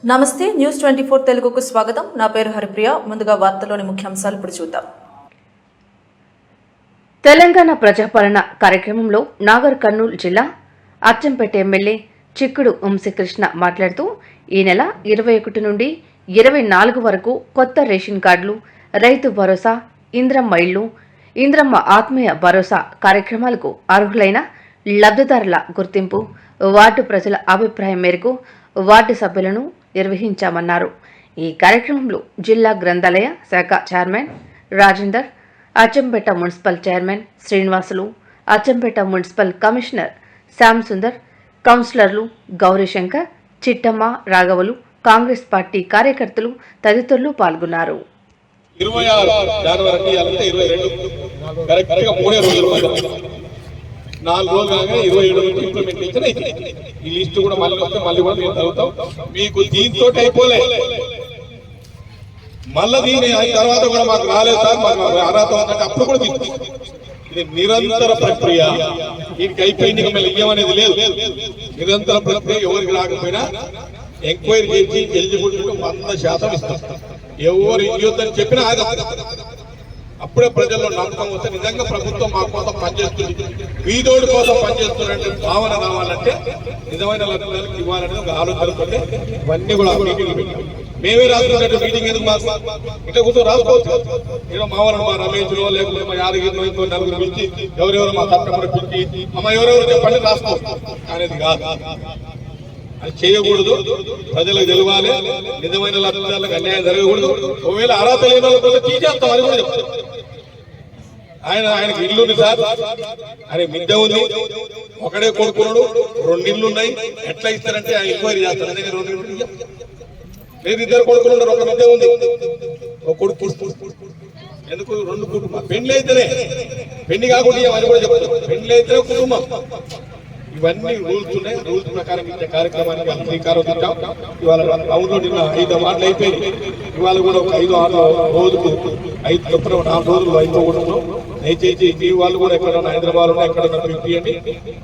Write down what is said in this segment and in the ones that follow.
నమస్తే న్యూస్ 24 తెలుగుకు స్వాగతం। నా పేరు హరిప్రియ। ముందుగా వార్తలోని ముఖ్యాంశాలు ఇప్పుడు చూద్దాం। తెలంగాణ ప్రజాపాలన కార్యక్రమంలో నాగర్ కర్నూల్ జిల్లా అచ్చంపేట ఎమ్మెల్యే చిక్కుడు వంశీకృష్ణ మాట్లాడుతూ ఈ నెల 21 నుండి 24 వరకు కొత్త రేషన్ కార్డులు, రైతు భరోసా, ఇంద్రమ్మ ఇళ్లు, ఇంద్రమ్మ ఆత్మీయ భరోసా కార్యక్రమాలకు అర్హులైన లబ్ధిదారుల గుర్తింపు, వార్డు ప్రజల అభిప్రాయం మేరకు వార్డు సభ్యులను నిర్వహించామన్నారు। ఈ కార్యక్రమంలో జిల్లా గ్రంథాలయ శాఖ chairman Rajender, Achampet municipal chairman Srinivasulu, Achampet municipal commissioner Shyam Sundar, కౌన్సిలర్లు గౌరీశంకర్, చిట్టమ్మ, రాఘవులు, కాంగ్రెస్ పార్టీ కార్యకర్తలు తదితరులు పాల్గొన్నారు। 26 జనవరికి 4 రోజులు కాగా 27 ఇంప్లిమెంటేషన్ అయితే ఈ లిస్ట్ కూడా మళ్ళీ వస్తే మళ్ళీ కూడా మేము చదువుతాం। మీకు దీంతో అయిపోలే, మళ్ళీ దీని తర్వాత కూడా మాకు రాలేదు సార్, మాకు అర్హత ఉందంటే అప్పుడు కూడా ఇది నిరంతర ప్రక్రియ। దీనికి అయిపోయింది, మళ్ళీ ఇవ్వమనేది లేదు। నిరంతర ప్రక్రియ, ఎవరికి రాకపోయినా ఎంక్వైరీ చేసి ఎలిజిబిలిటీ 100% ఇస్తాం। ఎవరు ఇవ్వద్దని చెప్పినా అప్పుడే ప్రజల్లో నమ్మకం వస్తే నిజంగా ప్రభుత్వం మా కోసం పనిచేస్తుంది, వీధోడి కోసం పనిచేస్తున్నట్టు భావన రావాలంటే నిజమైన లబ్ధిదారులకు ఇవ్వాలని ఒక ఆలోచనతో ఇవన్నీ కూడా మీటింగ్ పెట్టాం। మేమే రాసుకున్నట్టు మీటింగ్ ఎందుకు మాకు ఇట్లా కూర్చొని రాసుకోవచ్చు। ఏదో మావన మా రమేష్లో లేకపోతే మా యాదగిరిలో ఇంకో నలుగురు పిలిచి ఎవరెవరు మా తప్పకుండా పిలిచి అమ్మ ఎవరెవరు చెప్పండి రాసుకోవచ్చు అనేది కాదు, అది చేయకూడదు। ప్రజలకు తెలవాలి, నిజమైన లబ్ధిదారులకు అన్యాయం జరగకూడదు। ఒకవేళ అర్హత లేని వాళ్ళకి తీసేస్తాం అని కూడా చెప్తాం। ఆయనకి ఇల్లు ఉంది సార్, ఆయన మిద్దె ఉంది, ఒకడే కొడుకున్నాడు, 2 ఇళ్ళు ఉన్నాయి, ఎట్లా ఇస్తారంటే ఆయన ఎంక్వైరీ చేస్తారు। అదే 2 ఇళ్ళు లేదు, 2 కొడుకులు ఉన్నారు, ఒక మిద్దె ఉంది, ఒక కొడుకు ఎందుకు 2 కుటుంబం, పెళ్లి అయితేనే, పెళ్లి కాకుండా ఇవన్నీ కూడా చెప్తారు, పెళ్లి అయితేనే కుటుంబం। ఇవన్నీ రూల్స్ ఉన్నాయి, రూల్స్ ప్రకారం ఇచ్చే కార్యక్రమానికి శ్రీకారం చుట్టాం। ఇవాళ టౌన్లో నిన్న 5 వార్డులు అయిపోయింది, ఇవాళ కూడా 5-6 రోజుకు 4 రోజులు అయిపోకూడదు। దయచేసి మీ వాళ్ళు కూడా ఎక్కడన్నా హైదరాబాద్ లో ఎక్కడన్నా పిలిపియండి,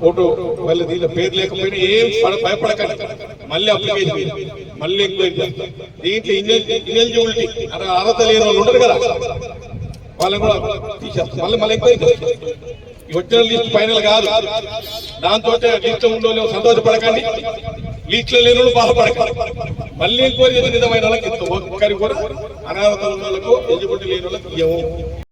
ఫోటో మళ్ళీ దీనిలో పేరు లేకపోయినా ఏం భయపడకండి, మళ్ళీ అప్లికేషన్ మళ్ళీ ఎంక్వైరీ చేస్తాం। దీంట్లో ఇనెలిజిబిలిటీ అర్హత లేని వాళ్ళు ఉంటారు కదా, వాళ్ళని కూడా తీసేస్తాం, మళ్ళీ ఎంక్వైరీ చేస్తాం। వచ్చిన లిస్ట్ ఫైనల్ కాదు, దాంతో లిస్ట్ ఉందో సంతోషపడకండి, లిస్ట్ లో లేని బాధపడకండి, మళ్ళీ ఎంక్వైరీ చేసి నిజమైన వాళ్ళకి ఒక్కరికి కూడా అనాథ వాళ్ళకు ఎలిజిబిలిటీ లేని వాళ్ళకి ఇవ్వము।